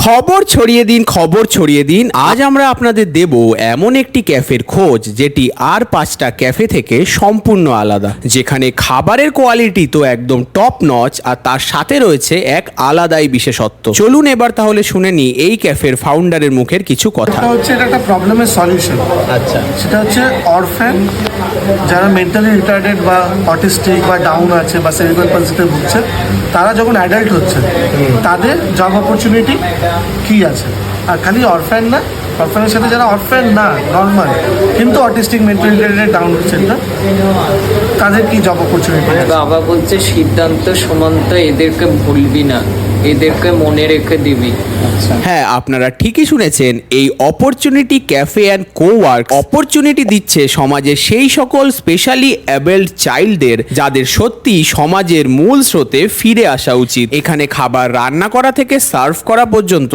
খবর ছড়িয়ে দিন, খবর ছড়িয়ে দিন। আজ আমরা আপনাদের দেব এমন একটি ক্যাফের খোঁজ যেটি আর 5টা ক্যাফে থেকে সম্পূর্ণ আলাদা, যেখানে খাবারের কোয়ালিটি তো একদম টপ নচ আর তার সাথে রয়েছে এক আলাদাই বিশেষত্ব। চলুন এবার তাহলে শুনে নি এই ক্যাফের ফাউন্ডারের মুখের কিছু কথা। এটা একটা প্রবলেমের সলিউশন। আচ্ছা, সেটা হচ্ছে অরফ্যান, যারা মেন্টালি রিটার্ডেড বা অটিস্টিক বা ডাউন আছে বা সেরিব্রাল পলসিতে ভুগছে, তারা যখন অ্যাডাল্ট হচ্ছে তাদের জব অপরচুনিটি কী আছে। আর খালি অরফ্যান না, অরফ্যানের সাথে যারা অরফ্যান না নর্মাল কিন্তু অটিস্টিক মেন্টালি রিটার্ডেড ডাউন হচ্ছে না, তাদের কি জব অপরচুনিটি। বাবা বলছে সিদ্ধান্ত সুমন্ত এদেরকে ভুলবি না, এদেরকে মনে রেখে দিবি। হ্যাঁ, আপনারা ঠিকই শুনেছেন। এই অপরচুনিটি ক্যাফে অ্যান্ড কোওয়ার্ক অপরচুনিটি দিচ্ছে সমাজের সেই সকল স্পেশালি অ্যাবেল্ড চাইল্ডদের যাদের সত্যি সমাজের মূল স্রোতে ফিরে আসা উচিত। এখানে খাবার রান্না করা থেকে সার্ভ করা পর্যন্ত